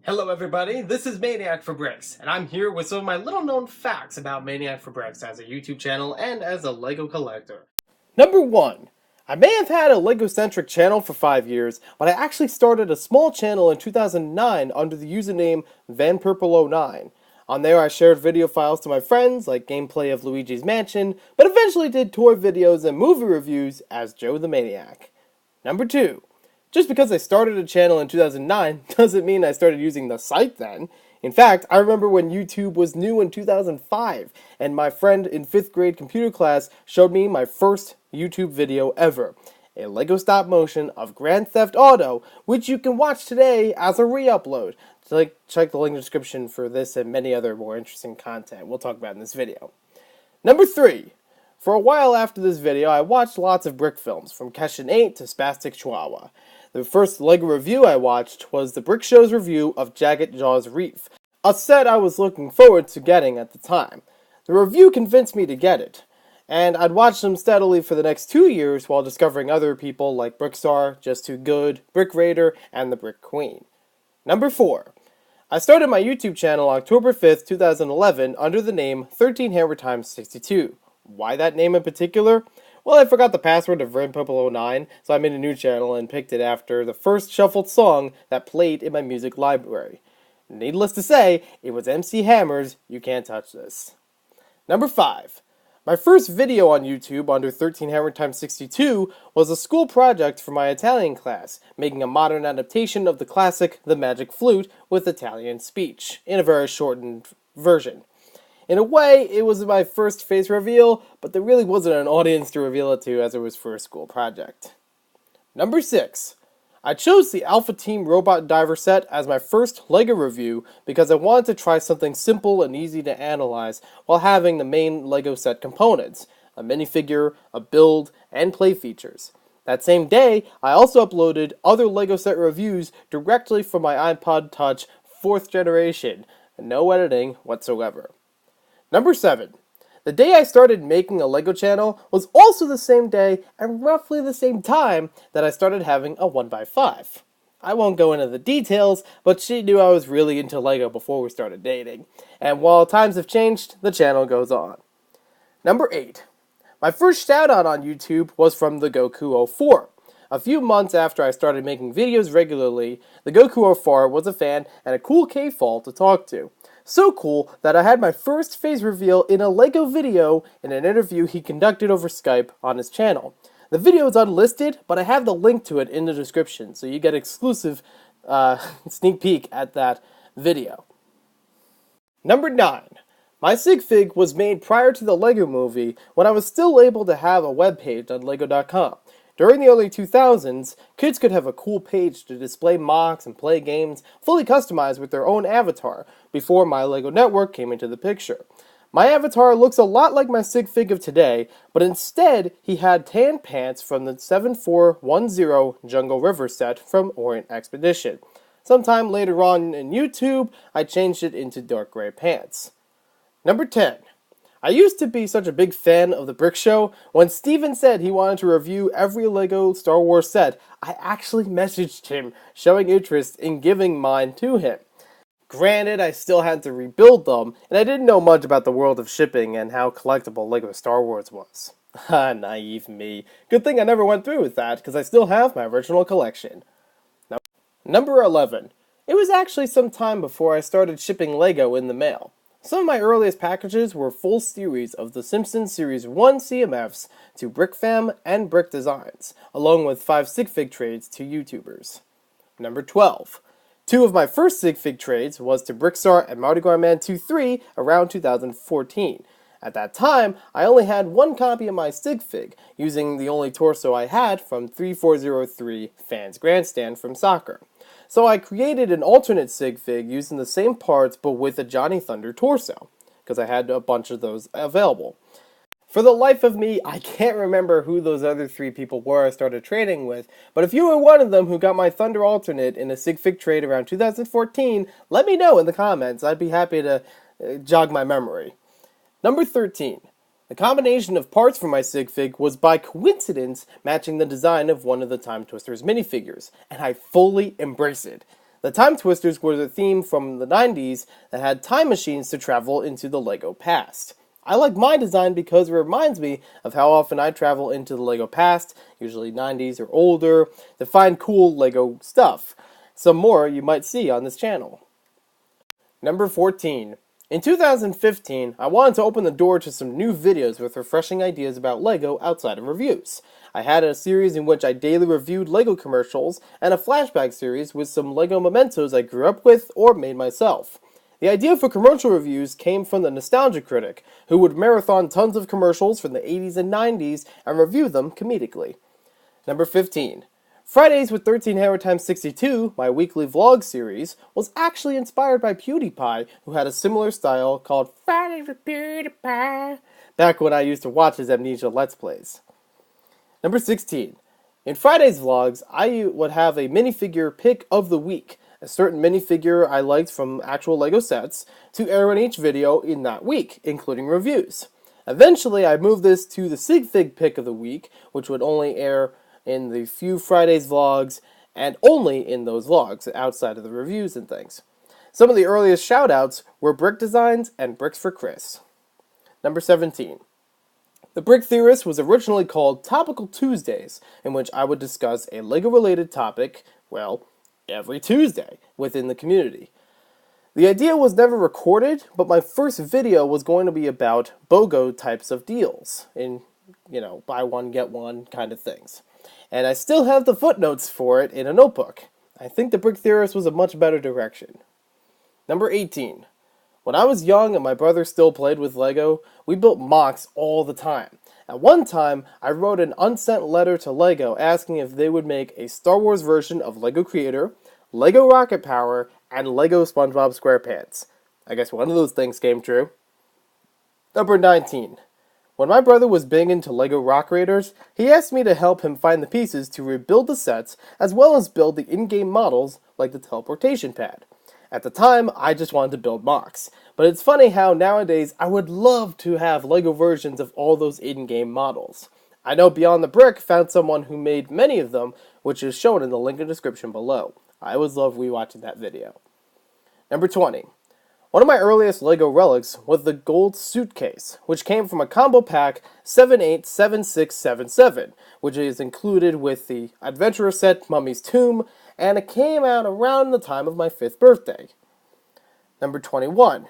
Hello everybody, this is Maniac4bricks, and I'm here with some of my little known facts about Maniac4bricks as a YouTube channel and as a LEGO collector. Number 1. I may have had a LEGO-centric channel for 5 years, but I actually started a small channel in 2009 under the username VanPurple09. On there I shared video files to my friends, like gameplay of Luigi's Mansion, but eventually did toy videos and movie reviews as Joe the Maniac. Number 2. Just because I started a channel in 2009 doesn't mean I started using the site then. In fact, I remember when YouTube was new in 2005, and my friend in 5th grade computer class showed me my first YouTube video ever. A LEGO stop motion of Grand Theft Auto, which you can watch today as a re-upload. Check the link in the description for this and many other more interesting content we'll talk about in this video. Number 3. For a while after this video, I watched lots of brick films, from Keshin 8 to Spastic Chihuahua. The first LEGO review I watched was the Brick Show's review of Jagged Jaws Reef, a set I was looking forward to getting at the time. The review convinced me to get it, and I'd watched them steadily for the next 2 years while discovering other people like Brickstar, Just Too Good, Brick Raider, and the Brick Queen. Number 4. I started my YouTube channel October 5th, 2011 under the name 13 Hammer Times 62. Why that name in particular? Well, I forgot the password of VanPurple09, so I made a new channel and picked it after the first shuffled song that played in my music library. Needless to say, it was MC Hammer's You Can't Touch This. Number 5. My first video on YouTube under 13 Hammer Times 62 was a school project for my Italian class, making a modern adaptation of the classic The Magic Flute with Italian speech, in a very shortened version. In a way, it was my first face reveal, but there really wasn't an audience to reveal it to as it was for a school project. Number 6. I chose the Alpha Team Robot Diver set as my first LEGO review because I wanted to try something simple and easy to analyze while having the main LEGO set components, a minifigure, a build, and play features. That same day, I also uploaded other LEGO set reviews directly from my iPod Touch 4th generation, no editing whatsoever. Number 7. The day I started making a LEGO channel was also the same day and roughly the same time that I started having a 1x5. I won't go into the details, but she knew I was really into LEGO before we started dating. And while times have changed, the channel goes on. Number 8. My first shout out on YouTube was from the Goku04. A few months after I started making videos regularly, the Goku04 was a fan and a cool K-Fall to talk to. So cool that I had my first face reveal in a LEGO video in an interview he conducted over Skype on his channel. The video is unlisted, but I have the link to it in the description, so you get exclusive sneak peek at that video. Number 9. My sig fig was made prior to the LEGO movie when I was still able to have a webpage on LEGO.com. During the early 2000s, kids could have a cool page to display mocks and play games fully customized with their own avatar before My LEGO Network came into the picture. My avatar looks a lot like my sig fig of today, but instead he had tan pants from the 7410 Jungle River set from Orient Expedition. Sometime later on in YouTube, I changed it into dark gray pants. Number 10. I used to be such a big fan of the Brick Show. When Steven said he wanted to review every LEGO Star Wars set, I actually messaged him, showing interest in giving mine to him. Granted, I still had to rebuild them, and I didn't know much about the world of shipping and how collectible LEGO Star Wars was. Ha, naive me. Good thing I never went through with that, because I still have my original collection. Number 11. It was actually some time before I started shipping LEGO in the mail. Some of my earliest packages were full series of the Simpsons Series 1 CMFs to BrickFam and Brick Designs, along with 5 sig fig trades to YouTubers. Number 12. 2 of my first sig fig trades was to Brickstar and Mardi Gras Man 2-3 around 2014. At that time, I only had 1 copy of my sig fig, using the only torso I had from 3403 Fans Grandstand from soccer. So I created an alternate sig fig using the same parts but with a Johnny Thunder torso, because I had a bunch of those available. For the life of me, I can't remember who those other 3 people were I started trading with, but if you were one of them who got my Thunder alternate in a sig fig trade around 2014, let me know in the comments. I'd be happy to jog my memory. Number 13. The combination of parts for my sig fig was by coincidence matching the design of one of the Time Twisters minifigures, and I fully embrace it. The Time Twisters were the theme from the 90s that had time machines to travel into the LEGO past. I like my design because it reminds me of how often I travel into the LEGO past, usually 90s or older, to find cool LEGO stuff. Some more you might see on this channel. Number 14. In 2015, I wanted to open the door to some new videos with refreshing ideas about LEGO outside of reviews. I had a series in which I daily reviewed LEGO commercials, and a flashback series with some LEGO mementos I grew up with or made myself. The idea for commercial reviews came from the Nostalgia Critic, who would marathon tons of commercials from the 80s and 90s and review them comedically. Number 15. Fridays with 13 Hammer Times 62, my weekly vlog series, was actually inspired by PewDiePie, who had a similar style called Fridays with PewDiePie, back when I used to watch his Amnesia Let's Plays. Number 16. In Friday's vlogs, I would have a minifigure pick of the week, a certain minifigure I liked from actual LEGO sets, to air in each video in that week, including reviews. Eventually, I moved this to the Sig Fig pick of the week, which would only air in the few Fridays vlogs, and only in those vlogs, outside of the reviews and things. Some of the earliest shoutouts were Brick Designs and Bricks for Chris. Number 17. The Brick Theorist was originally called Topical Tuesdays, in which I would discuss a LEGO-related topic, well, every Tuesday, within the community. The idea was never recorded, but my first video was going to be about BOGO types of deals, in, buy one, get one kind of things. And I still have the footnotes for it in a notebook. I think the Brick Theorist was a much better direction. Number 18. When I was young and my brother still played with LEGO, we built MOCs all the time. At one time, I wrote an unsent letter to LEGO asking if they would make a Star Wars version of LEGO Creator, LEGO Rocket Power, and LEGO SpongeBob SquarePants. I guess one of those things came true. Number 19. When my brother was big into LEGO Rock Raiders, he asked me to help him find the pieces to rebuild the sets, as well as build the in-game models like the teleportation pad. At the time, I just wanted to build MOCs, but it's funny how nowadays I would love to have LEGO versions of all those in-game models. I know Beyond the Brick found someone who made many of them, which is shown in the link in the description below. I always love rewatching that video. Number 20. One of my earliest LEGO relics was the gold suitcase, which came from a combo pack 787677, which is included with the Adventurer set Mummy's Tomb, and it came out around the time of my 5th birthday. Number 21.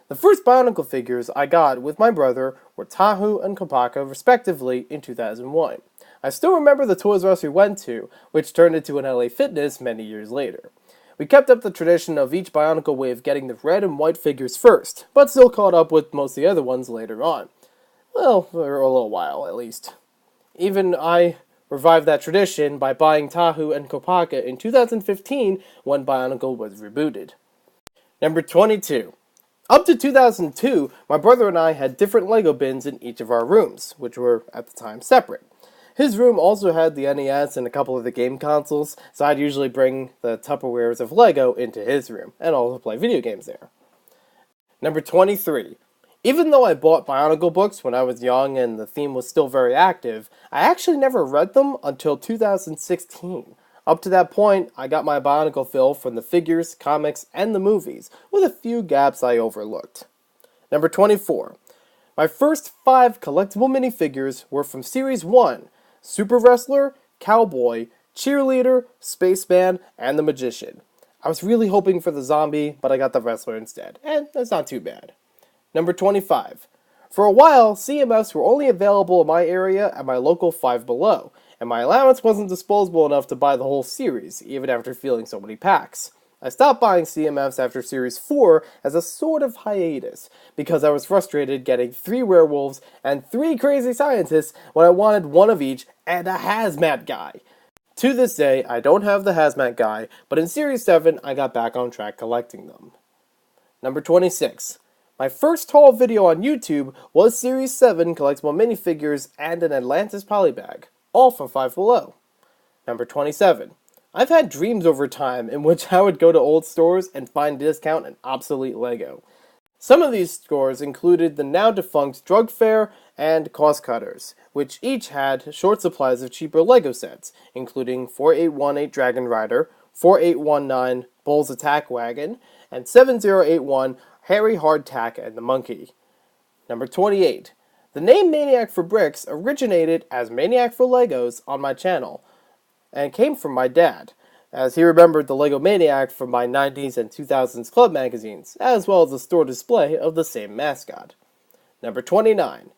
The first Bionicle figures I got with my brother were Tahu and Kopaka, respectively, in 2001. I still remember the Toys R Us we went to, which turned into an LA Fitness many years later. We kept up the tradition of each Bionicle wave getting the red and white figures first, but still caught up with most of the other ones later on. Well, for a little while, at least. Even I revived that tradition by buying Tahu and Kopaka in 2015 when Bionicle was rebooted. Number 22. Up to 2002, my brother and I had different LEGO bins in each of our rooms, which were, at the time, separate. His room also had the NES and a couple of the game consoles, so I'd usually bring the Tupperwares of LEGO into his room, and also play video games there. Number 23. Even though I bought Bionicle books when I was young and the theme was still very active, I actually never read them until 2016. Up to that point, I got my Bionicle fill from the figures, comics, and the movies, with a few gaps I overlooked. Number 24. My first 5 collectible minifigures were from Series 1, Super Wrestler, Cowboy, Cheerleader, Spaceman, and the Magician. I was really hoping for the zombie, but I got the wrestler instead, and that's not too bad. Number 25. For a while, CMFs were only available in my area at my local Five Below, and my allowance wasn't disposable enough to buy the whole series, even after filling so many packs. I stopped buying CMFs after Series 4 as a sort of hiatus, because I was frustrated getting 3 werewolves and 3 crazy scientists when I wanted one of each and a hazmat guy. To this day, I don't have the hazmat guy, but in Series 7, I got back on track collecting them. Number 26. My first haul video on YouTube was Series 7 collectible minifigures and an Atlantis polybag, all from Five Below. Number 27. I've had dreams over time in which I would go to old stores and find discount and obsolete LEGO. Some of these stores included the now-defunct Drug Fair and Cost Cutters, which each had short supplies of cheaper LEGO sets, including 4818 Dragon Rider, 4819 Bull's Attack Wagon, and 7081 Harry Hardtack and the Monkey. Number 28. The name Maniac4bricks originated as Maniac for Legos on my channel, and came from my dad, as he remembered the Lego Maniac from my 90s and 2000s club magazines, as well as the store display of the same mascot. Number 29.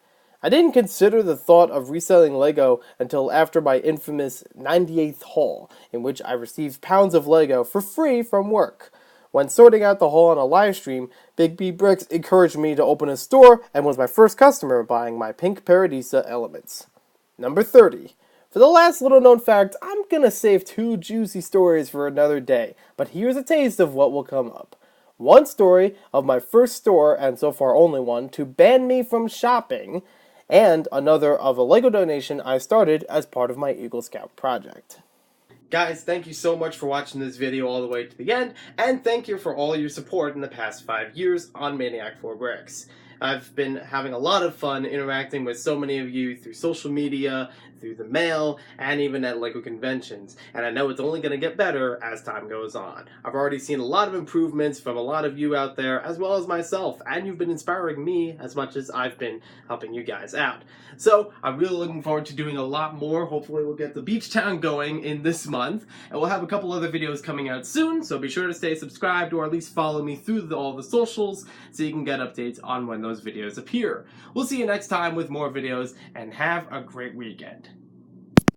I didn't consider the thought of reselling Lego until after my infamous 98th haul, in which I received pounds of Lego for free from work. When sorting out the haul on a live stream, Big B Bricks encouraged me to open a store and was my first customer buying my pink Paradisa elements. Number 30. For the last little known fact, I'm gonna save 2 juicy stories for another day, but here's a taste of what will come up. One story of my first store, and so far only one, to ban me from shopping, and another of a Lego donation I started as part of my Eagle Scout project. Guys, thank you so much for watching this video all the way to the end, and thank you for all your support in the past 5 years on Maniac4bricks. I've been having a lot of fun interacting with so many of you through social media, through the mail, and even at LEGO conventions, and I know it's only going to get better as time goes on. I've already seen a lot of improvements from a lot of you out there, as well as myself, and you've been inspiring me as much as I've been helping you guys out. So, I'm really looking forward to doing a lot more. Hopefully we'll get the Beach Town going in this month, and we'll have a couple other videos coming out soon, so be sure to stay subscribed or at least follow me through all the socials so you can get updates on when those videos appear. We'll see you next time with more videos, and have a great weekend.